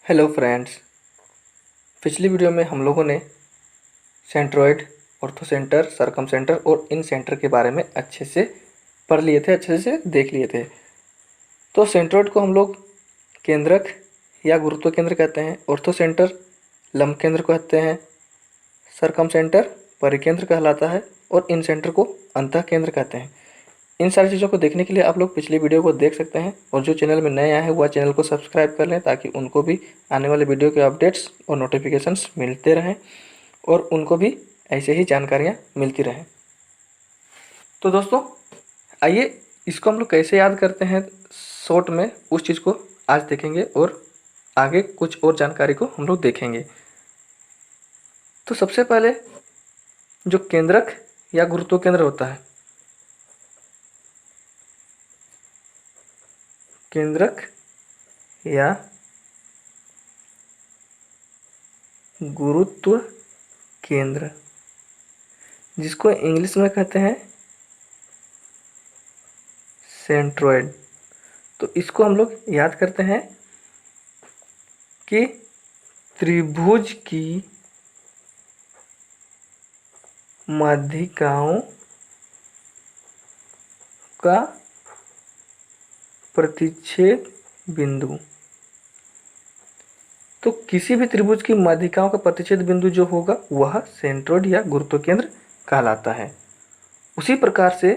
Hello friends. पिछली video में हम लोगों ने सेंट्रोइड, ऑर्थोसेंटर, सरकमसेंटर और इन सेंटर के बारे में अच्छे से पढ़ लिए थे, अच्छे से देख लिए थे। तो सेंट्रोइड को हम लोग केंद्रक या गुरुत्व केंद्र कहते हैं, ऑर्थोसेंटर लंब केंद्र कहते हैं, सरकमसेंटर परिकेंद्र कहलाता है और इन सेंटर को अंतः केंद्र कहते हैं। इन सारी चीज़ों को देखने के लिए आप लोग पिछली वीडियो को देख सकते हैं और जो चैनल में नए आए हैं वह चैनल को सब्सक्राइब कर लें ताकि उनको भी आने वाले वीडियो के अपडेट्स और नोटिफिकेशंस मिलते रहें और उनको भी ऐसे ही जानकारियाँ मिलती रहें। तो दोस्तों आइए इसको हम लोग कैसे याद करते हैं शॉर्ट में, उस चीज़ को आज देखेंगे और आगे कुछ और जानकारी को हम लोग देखेंगे। तो सबसे पहले जो केंद्रक या गुरुत्व केंद्र होता है, केंद्रक या गुरुत्व केंद्र, जिसको इंग्लिश में कहते हैं सेंट्रोइड। तो इसको हम लोग याद करते हैं कि त्रिभुज की माध्यिकाओं का प्रतिच्छेद बिंदु। तो किसी भी त्रिभुज की माध्यिकाओं का प्रतिच्छेद बिंदु जो होगा वह सेंट्रोइड या गुरुत्व केंद्र कहलाता है। उसी प्रकार से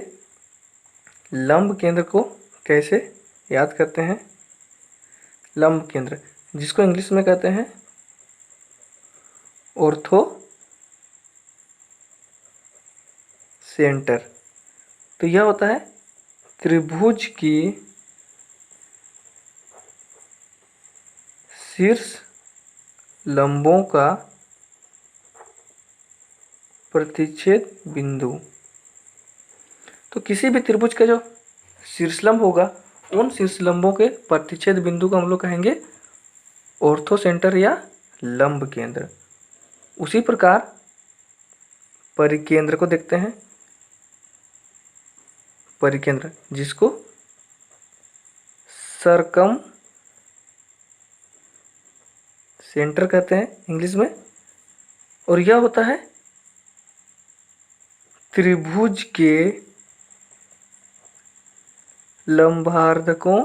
लंब केंद्र को कैसे याद करते हैं? लंब केंद्र, जिसको इंग्लिश में कहते हैं ऑर्थो सेंटर। तो यह होता है त्रिभुज की शीर्ष लंबों का प्रतिच्छेद बिंदु। तो किसी भी त्रिभुज का जो शीर्षलंब होगा उन शीर्षलंबों के प्रतिच्छेद बिंदु को हम लोग कहेंगे ऑर्थो सेंटर या लंब केंद्र। उसी प्रकार परिकेंद्र को देखते हैं, परिकेंद्र जिसको सरकम सेंटर कहते हैं इंग्लिश में, और यह होता है त्रिभुज के लंबार्धकों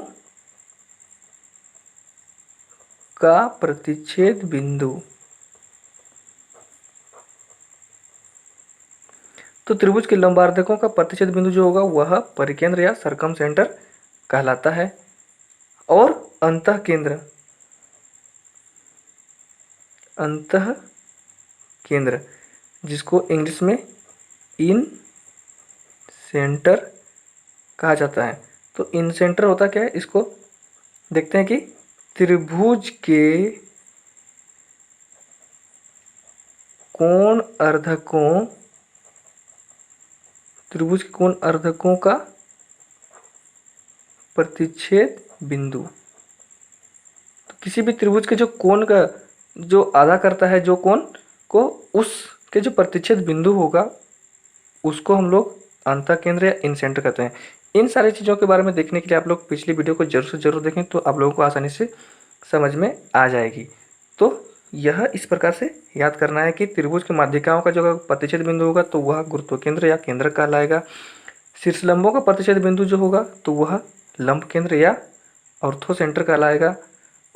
का प्रतिच्छेद बिंदु। तो त्रिभुज के लंबार्धकों का प्रतिच्छेद बिंदु जो होगा वह परिकेंद्र या सरकम सेंटर कहलाता है। और अंतः केंद्र, अंतः केंद्र जिसको इंग्लिश में इन सेंटर कहा जाता है। तो इन सेंटर होता क्या है, इसको देखते हैं कि त्रिभुज के कोण अर्धकों, त्रिभुज के कोण अर्धकों का प्रतिच्छेद बिंदु। तो किसी भी त्रिभुज के जो कोण का जो आधा करता है, जो कोण को, उसके जो प्रतिच्छेद बिंदु होगा उसको हम लोग अंतः केंद्र या इन सेंटर कहते हैं। इन सारी चीज़ों के बारे में देखने के लिए आप लोग पिछली वीडियो को जरूर से जरूर देखें, तो आप लोगों को आसानी से समझ में आ जाएगी। तो यह इस प्रकार से याद करना है कि त्रिभुज की माध्यिकाओं का जो प्रतिच्छेद बिंदु होगा तो वह गुरुत्व केंद्र या केंद्र कहलाएगा। शीर्षलंबों का प्रतिच्छेद बिंदु जो होगा तो वह लंब केंद्र या ऑर्थो सेंटर कहलाएगा।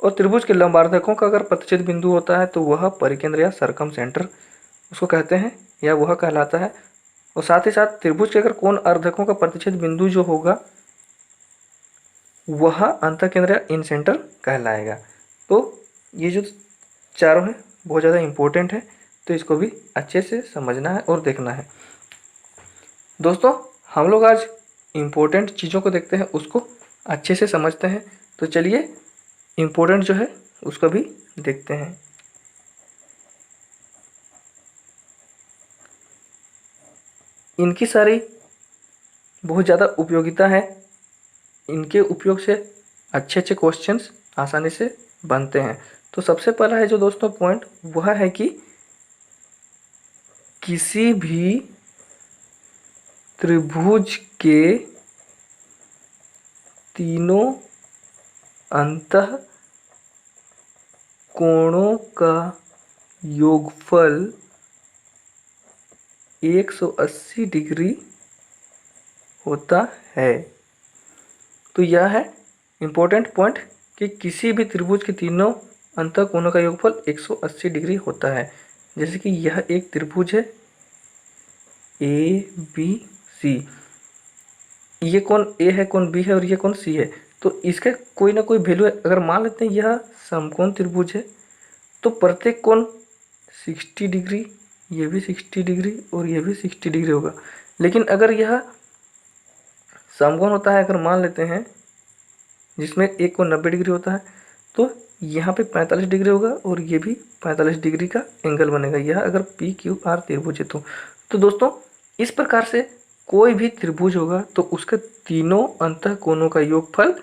और त्रिभुज के लंबार्धकों का अगर प्रतिच्छेद बिंदु होता है तो वह परिकेंद्र या सरकम सेंटर उसको कहते हैं या वह कहलाता है। और साथ ही साथ त्रिभुज के अगर कोण अर्धकों का प्रतिच्छेद बिंदु जो होगा वह अंतः केंद्र या इन सेंटर कहलाएगा। तो ये जो चारों हैं बहुत ज़्यादा इम्पोर्टेंट है, तो इसको भी अच्छे से समझना है और देखना है। दोस्तों हम लोग आज इम्पोर्टेंट चीज़ों को देखते हैं, उसको अच्छे से समझते हैं। तो चलिए इम्पोर्टेंट जो है उसको भी देखते हैं। इनकी सारी बहुत ज़्यादा उपयोगिता है, इनके उपयोग से अच्छे अच्छे क्वेश्चंस आसानी से बनते हैं। तो सबसे पहला है जो दोस्तों पॉइंट वह है कि किसी भी त्रिभुज के तीनों अंतः कोणों का योगफल 180 डिग्री होता है। तो यह है इम्पोर्टेंट पॉइंट कि किसी भी त्रिभुज के तीनों अंतःकोणों का योगफल 180 डिग्री होता है। जैसे कि यह एक त्रिभुज है ABC, ये कोण A है, कोण B है और ये कोण C है। तो इसका कोई ना कोई वैल्यू है। अगर मान लेते हैं यह समकोण त्रिभुज है तो प्रत्येक कोण 60 डिग्री, ये भी 60 डिग्री और ये भी 60 डिग्री होगा। लेकिन अगर यह समकोण होता है, अगर मान लेते हैं जिसमें एक कोण 90 डिग्री होता है, तो यहाँ पे 45 डिग्री होगा और ये भी 45 डिग्री का एंगल बनेगा। यह अगर PQR त्रिभुज है तो दोस्तों इस प्रकार से कोई भी त्रिभुज होगा तो उसके तीनों अंतःकोणों का योगफल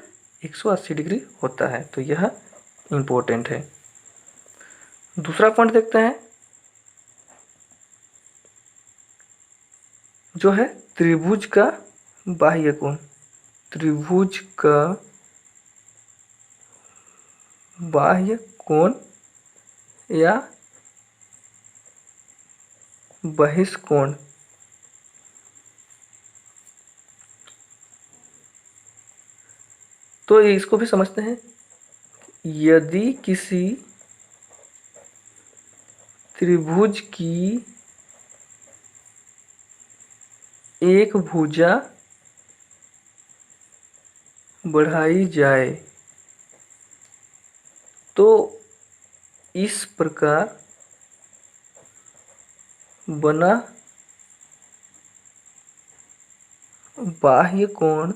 180 डिग्री होता है। तो यह इम्पोर्टेंट है। दूसरा पॉइंट देखते हैं जो है त्रिभुज का बाह्य कोण। त्रिभुज का बाह्य कोण या बहिष्कोण। तो इसको भी समझते हैं। यदि किसी त्रिभुज की एक भुजा बढ़ाई जाए तो इस प्रकार बना बाह्य कोण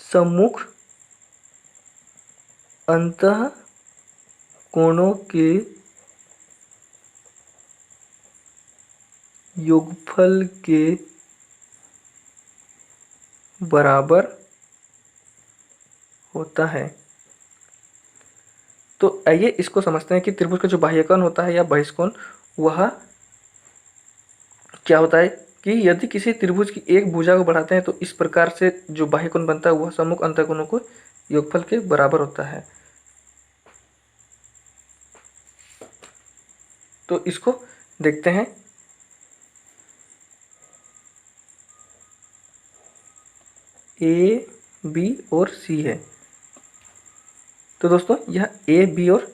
सम्मुख अंतःकोणों के योगफल के बराबर होता है। तो आइए इसको समझते हैं कि त्रिभुज का जो बाह्यकोण होता है या बहिष्कोण वह क्या होता है। कि यदि किसी त्रिभुज की एक भुजा को बढ़ाते हैं तो इस प्रकार से जो बाह्यकोण बनता है वह सम्मुख अंतःकोणों को योगफल के बराबर होता है। तो इसको देखते हैं। AB और C है। तो दोस्तों यह AB और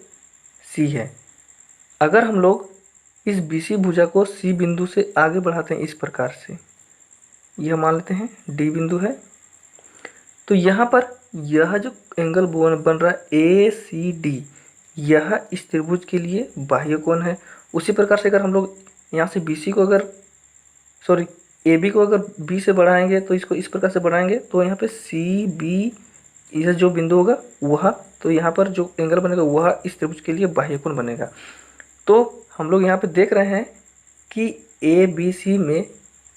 C है। अगर हम लोग इस BC भुजा को C बिंदु से आगे बढ़ाते हैं इस प्रकार से, यह मान लेते हैं D बिंदु है, तो यहाँ पर यह जो एंगल बन रहा है ACD, यह इस त्रिभुज के लिए बाह्य कोण है। उसी प्रकार से अगर हम लोग यहाँ से BC को AB को अगर B से बढ़ाएंगे तो इसको इस प्रकार से बढ़ाएंगे तो यहाँ पे CB यह जो बिंदु होगा वह, तो यहाँ पर जो एंगल बनेगा वह इस त्रिभुज के लिए बाह्य कोण बनेगा। तो हम लोग यहाँ पे देख रहे हैं कि ABC में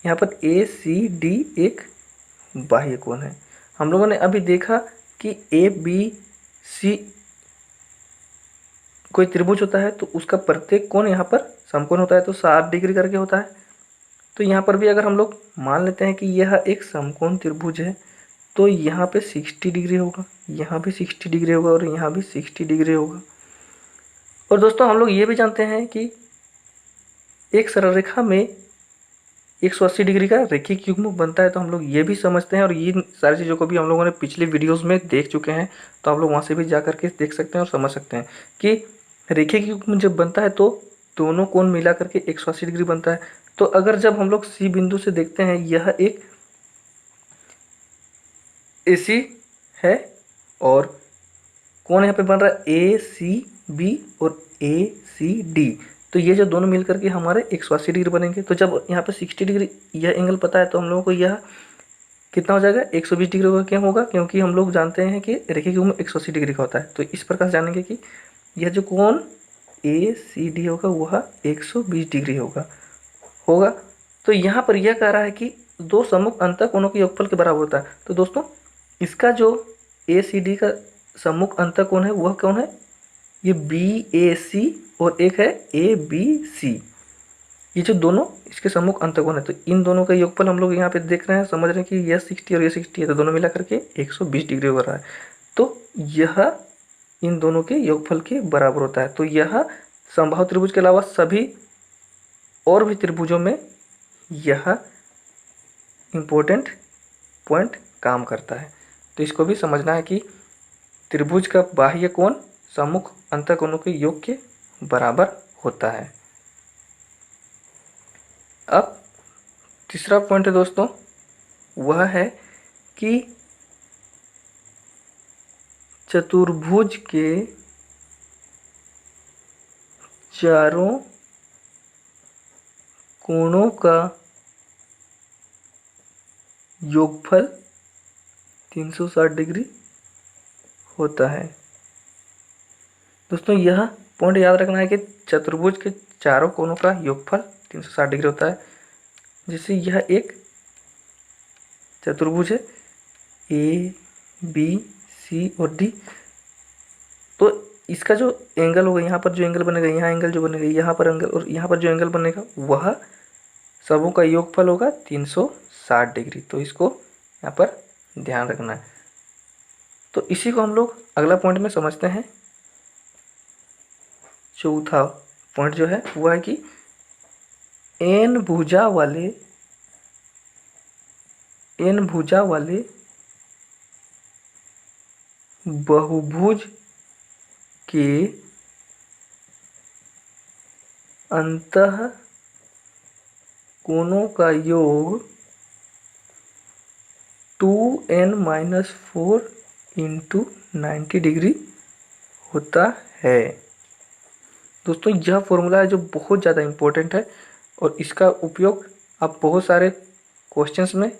यहाँ पर ACD एक बाह्य कोण है। हम लोगों ने अभी देखा कि ABC कोई त्रिभुज होता है तो उसका प्रत्येक कोण यहाँ पर समकोण होता है, तो 60 डिग्री करके होता है। तो यहाँ पर भी अगर हम लोग मान लेते हैं कि यह एक समकोण त्रिभुज है तो यहाँ पे 60 डिग्री होगा, यहाँ भी 60 डिग्री होगा और यहाँ भी 60 डिग्री होगा। और दोस्तों हम लोग ये भी जानते हैं कि एक सरल रेखा में 180 डिग्री का रेखीय युग्म बनता है। तो हम लोग ये भी समझते हैं और ये सारी चीज़ों को भी हम लोगों ने पिछले वीडियोस में देख चुके हैं। तो आप लोग वहाँ से भी जा करके देख सकते हैं और समझ सकते हैं कि रेखीय युग्म जब बनता है तो दोनों कोण मिला करके 180 डिग्री बनता है। तो अगर जब हम लोग C बिंदु से देखते हैं, यह एक AC है और कोण यहाँ पे बन रहा है ACB और ACD, तो ये जो दोनों मिल करके हमारे 180 डिग्री बनेंगे। तो जब यहाँ पे 60 डिग्री यह एंगल पता है तो हम लोगों को यह कितना हो जाएगा, 120 डिग्री होगा। क्यों होगा? क्योंकि हम लोग जानते हैं कि रेखीय युग्म 180 डिग्री का होता है। तो इस प्रकार से जानेंगे कि यह जो कोण ACD होगा वह 120 डिग्री होगा। तो यहाँ पर यह कह रहा है कि दो सम्मुख अंतःकोणों के योगफल के बराबर होता है। तो दोस्तों इसका जो ACD का सम्मुख अंतःकोण है वह कौन है? ये BAC और एक है ABC। ये जो दोनों इसके सम्मुख अंतःकोण है, तो इन दोनों का योगफल हम लोग यहाँ पे देख रहे हैं, समझ रहे हैं कि यह 60 और ये 60 है, तो दोनों मिला करके 120 डिग्री हो रहा है। तो यह इन दोनों के योगफल के बराबर होता है। तो यह समबाहु त्रिभुज के अलावा सभी और भी त्रिभुजों में यह इम्पोर्टेंट पॉइंट काम करता है। तो इसको भी समझना है कि त्रिभुज का बाह्य कोण सम्मुख अंतःकोणों के योग के बराबर होता है। अब तीसरा पॉइंट है दोस्तों, वह है कि चतुर्भुज के चारों कोणों का योगफल 360 डिग्री होता है। दोस्तों यह पॉइंट याद रखना है कि चतुर्भुज के चारों कोणों का योगफल 360 डिग्री होता है। जैसे यह एक चतुर्भुज है ए बी सी और डी, तो इसका जो एंगल होगा, यहाँ पर जो एंगल बनेगा, यहाँ एंगल जो बनेगा, यहाँ पर एंगल और यहाँ पर जो एंगल बनेगा, वह सबों का योगफल होगा 360 डिग्री। तो इसको यहाँ पर ध्यान रखना है। तो इसी को हम लोग अगला पॉइंट में समझते हैं। चौथा पॉइंट जो है वह है कि एन भुजा वाले बहुभुज के अंतः कोणों का योग 2n-4 इंटू 90 डिग्री होता है। दोस्तों यह फॉर्मूला है जो बहुत ज़्यादा इम्पोर्टेंट है और इसका उपयोग आप बहुत सारे क्वेश्चंस में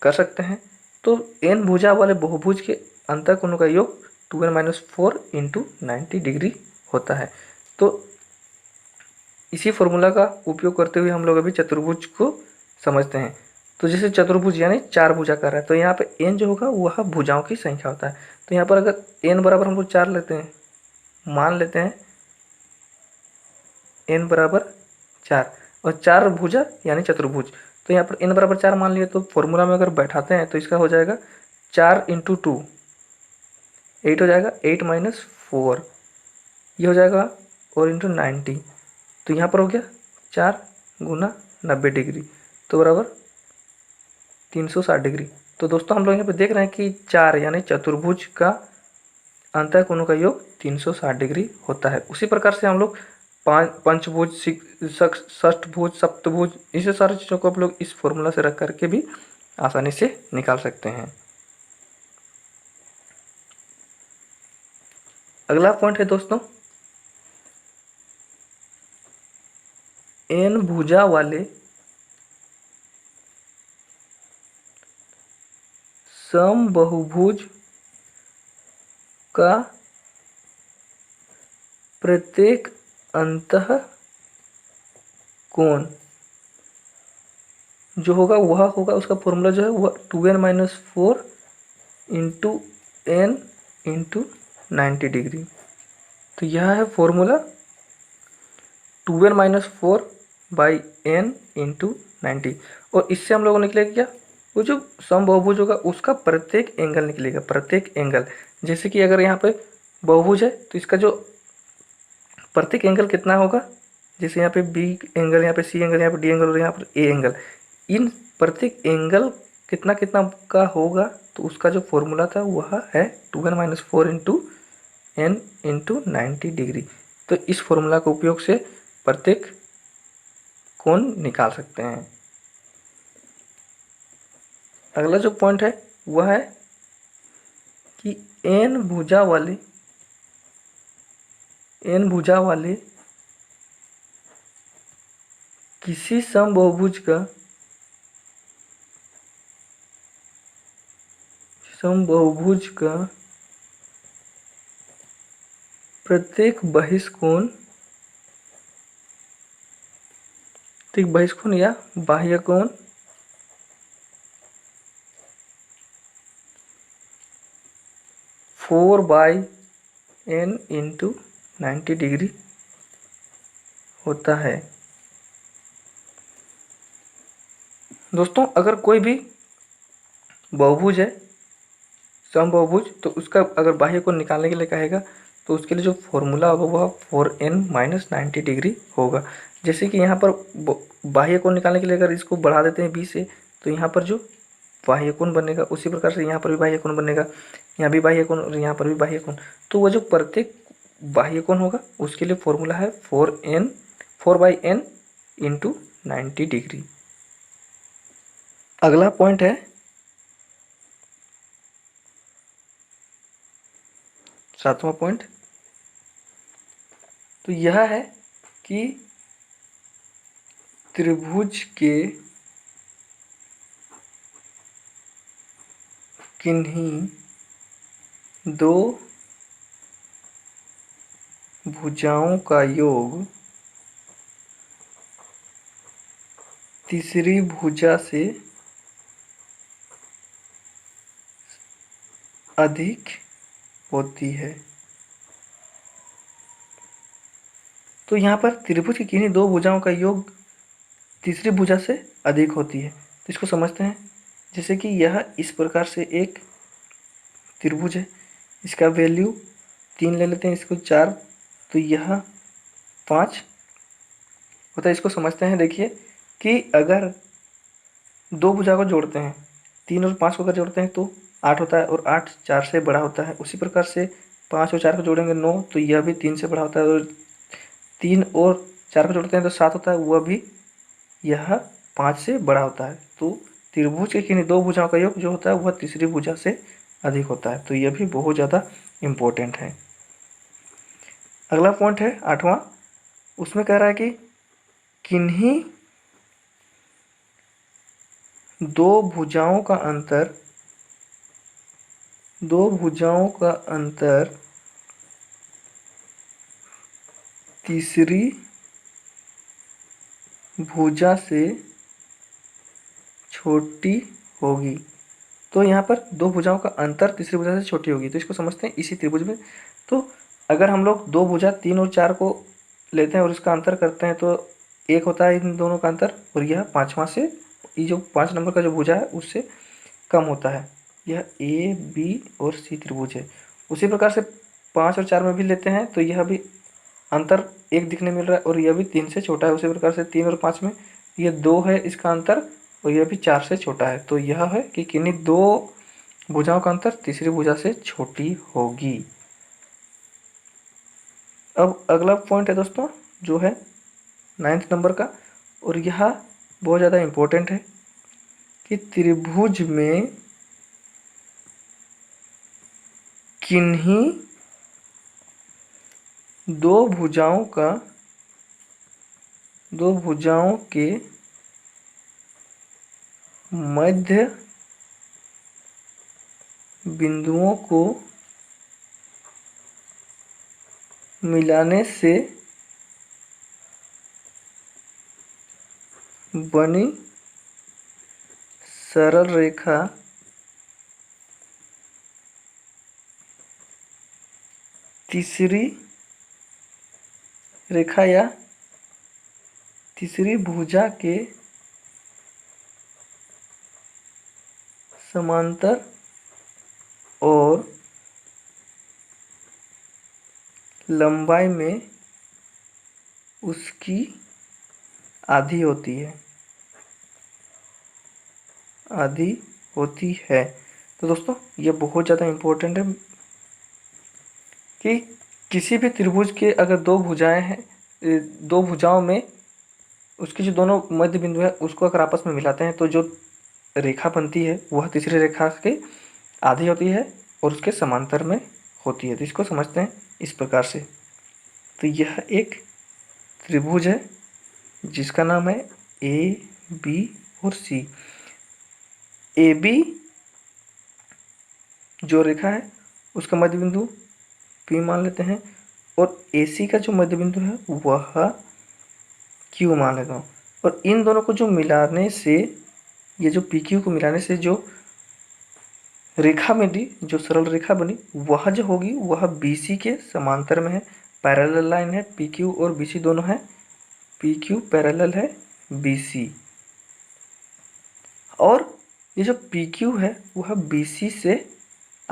कर सकते हैं। तो एन भुजा वाले बहुभुज के अंतःकोणों का योग 2n-4 इंटू 90 डिग्री होता है। तो इसी फॉर्मूला का उपयोग करते हुए हम लोग अभी चतुर्भुज को समझते हैं। तो जैसे चतुर्भुज यानी 4 भुजा कर रहा है, तो यहाँ पे n जो होगा वह भुजाओं की संख्या होता है। तो यहाँ पर अगर n बराबर हम लोग 4 लेते हैं, मान लेते हैं n बराबर 4 और 4 भुजा यानी चतुर्भुज, तो यहाँ पर n बराबर 4 मान लिए। तो फॉर्मूला में अगर बैठाते हैं तो इसका हो जाएगा 4 इंटू 2 8 हो जाएगा, 8-4 ये हो जाएगा और इंटू 90, तो यहाँ पर हो गया 4 गुना 90 डिग्री, तो बराबर 360 डिग्री। तो दोस्तों हम लोग यहाँ पे देख रहे हैं कि 4 यानी चतुर्भुज का अंतःकोणों का योग 360 डिग्री होता है। उसी प्रकार से हम लोग पंचभुज, षष्ठभुज, सप्तभुज, इसे सारी चीज़ों को आप लोग इस फॉर्मूला से रख करके भी आसानी से निकाल सकते हैं। अगला पॉइंट है दोस्तों, एन भुजा वाले समबहुभुज का प्रत्येक अंतः कोण जो होगा वह होगा, उसका फॉर्मूला जो है वह 2n-4 into n into 90 degree. तो यह है formula 2n-4 by n into 90। और इससे हम लोगों ने निकलेगा क्या, वो जो समबहुभुज होगा उसका प्रत्येक एंगल निकलेगा, प्रत्येक एंगल। जैसे कि अगर यहाँ पे बहुभुज है तो इसका जो प्रत्येक एंगल कितना होगा, जैसे यहाँ पे बी एंगल, यहाँ पे सी एंगल, यहाँ पे डी एंगल और यहाँ पर ए एंगल, इन प्रत्येक एंगल कितना कितना का होगा, तो उसका जो फॉर्मूला था वह है 2n-4 into n into 90 degree. तो इस फॉर्मूला के उपयोग से प्रत्येक कोण निकाल सकते हैं। अगला जो पॉइंट है वह है कि n भुजा वाले किसी समबहुभुज का प्रत्येक बहिष्कोण या बाह्य कोण 4/n इंटू 90 डिग्री होता है। दोस्तों अगर कोई भी बहुभुज है, समबाहुभुज, तो उसका अगर बाह्य कोण निकालने के लिए कहेगा तो उसके लिए जो फॉर्मूला होगा वह 4n - 90 डिग्री होगा। जैसे कि यहाँ पर बाह्य कोण निकालने के लिए अगर इसको बढ़ा देते हैं b से, तो यहाँ पर जो बाह्य कोण बनेगा उसी प्रकार से यहाँ पर भी बाह्य कोण बनेगा, यहाँ भी बाह्य कोण और यहाँ पर भी बाह्य कोण। तो वह जो प्रत्येक बाह्य कोण होगा उसके लिए फॉर्मूला है 4/n × 90 डिग्री। अगला पॉइंट है 7वां पॉइंट। तो यह है कि त्रिभुज के किन्हीं दो भुजाओं का योग तीसरी भुजा से अधिक होती है। तो यहाँ पर त्रिभुज की किन्हीं दो भुजाओं का योग तीसरी भुजा से अधिक होती है। तो इसको समझते हैं। जैसे कि यह इस प्रकार से एक त्रिभुज है, इसका वैल्यू 3 ले लेते हैं, इसको 4, तो यह 5 होता है। इसको समझते हैं। देखिए कि अगर दो भुजा को जोड़ते हैं, 3 और 5 को अगर जोड़ते हैं तो 8 होता है और 8 4 से बड़ा होता है। उसी प्रकार से 5 और 4 को जोड़ेंगे 9, तो यह भी 3 से बड़ा होता है। और 3 और 4 को जोड़ते हैं तो 7 होता है, वह भी यह 5 से बड़ा होता है। तो त्रिभुज के किन्हीं दो भुजाओं का योग जो होता है वह तीसरी भुजा से अधिक होता है। तो यह भी बहुत ज़्यादा इम्पोर्टेंट है। अगला पॉइंट है 8वां। उसमें कह रहा है कि किन्हीं दो भुजाओं का अंतर तीसरी भुजा से छोटी होगी। तो यहाँ पर दो भुजाओं का अंतर तीसरी भुजा से छोटी होगी। तो इसको समझते हैं इसी त्रिभुज में। तो अगर हम लोग दो भुजा 3 और 4 को लेते हैं और इसका अंतर करते हैं तो 1 होता है इन दोनों का अंतर, और यह 5वां से, ये जो 5 नंबर का जो भुजा है उससे कम होता है। यह ए बी और सी त्रिभुज है। उसी प्रकार से 5 और 4 में भी लेते हैं तो यह भी अंतर 1 दिखने मिल रहा है और यह भी 3 से छोटा है। उसी प्रकार से 3 और 5 में यह 2 है इसका अंतर, और यह भी 4 से छोटा है। तो यह है कि किन्हीं दो भुजाओं का अंतर तीसरी भुजा से छोटी होगी। अब अगला पॉइंट है दोस्तों जो है 9th नंबर का, और यह बहुत ज़्यादा इम्पोर्टेंट है कि त्रिभुज में किन्हीं दो भुजाओं के मध्य बिंदुओं को मिलाने से बनी सरल रेखा तीसरी रेखा या तीसरी भुजा के समांतर और लंबाई में उसकी आधी होती है। तो दोस्तों ये बहुत ज़्यादा इम्पोर्टेंट है कि किसी भी त्रिभुज के अगर दो भुजाएं हैं, दो भुजाओं में उसकी जो दोनों मध्य बिंदु है उसको अगर आपस में मिलाते हैं तो जो रेखा बनती है वह तीसरी रेखा के आधी होती है और उसके समांतर में होती है। तो इसको समझते हैं इस प्रकार से। तो यह एक त्रिभुज है जिसका नाम है ए बी और सी। ए बी जो रेखा है उसका मध्य बिंदु P मान लेते हैं, और ए सी का जो मध्य बिंदु है वह Q मान लेता हूँ। और इन दोनों को जो मिलाने से, ये जो पी क्यू को मिलाने से जो रेखा बनी, जो सरल रेखा बनी, वह जो होगी वह बी सी के समांतर में है। पैरेलल लाइन है पी क्यू और बी सी दोनों है। पी क्यू पैरेलल है बी सी, और ये जो पी क्यू है वह बी सी से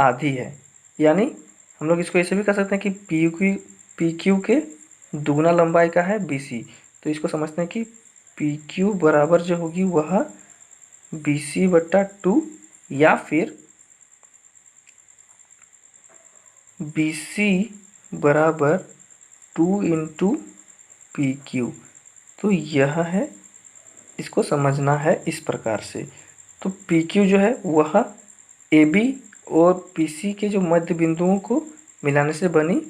आधी है। यानी हम लोग इसको ऐसे भी कर सकते हैं कि पी क्यू के दुगना लंबाई का है बी सी। तो इसको समझते हैं कि पी क्यू बराबर जो होगी वह बी सी बट्टा 2, या फिर बी सी बराबर 2 इंटू पी क्यू। तो यह है, इसको समझना है इस प्रकार से। तो पी क्यू जो है वह ए बी और पी सी के जो मध्य बिंदुओं को मिलाने से बनी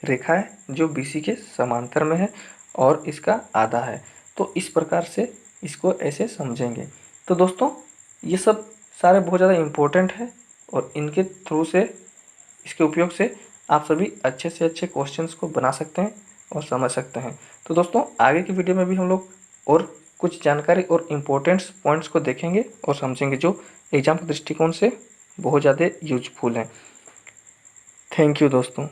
रेखा है, जो बी सी के समांतर में है और इसका आधा है। तो इस प्रकार से इसको ऐसे समझेंगे। तो दोस्तों ये सब सारे बहुत ज़्यादा इम्पोर्टेंट है और इनके थ्रू से, इसके उपयोग से आप सभी अच्छे से अच्छे क्वेश्चंस को बना सकते हैं और समझ सकते हैं। तो दोस्तों आगे की वीडियो में भी हम लोग और कुछ जानकारी और इम्पोर्टेंट पॉइंट्स को देखेंगे और समझेंगे, जो एग्ज़ाम के दृष्टिकोण से बहुत ज़्यादा यूजफुल हैं। थैंक यू दोस्तों।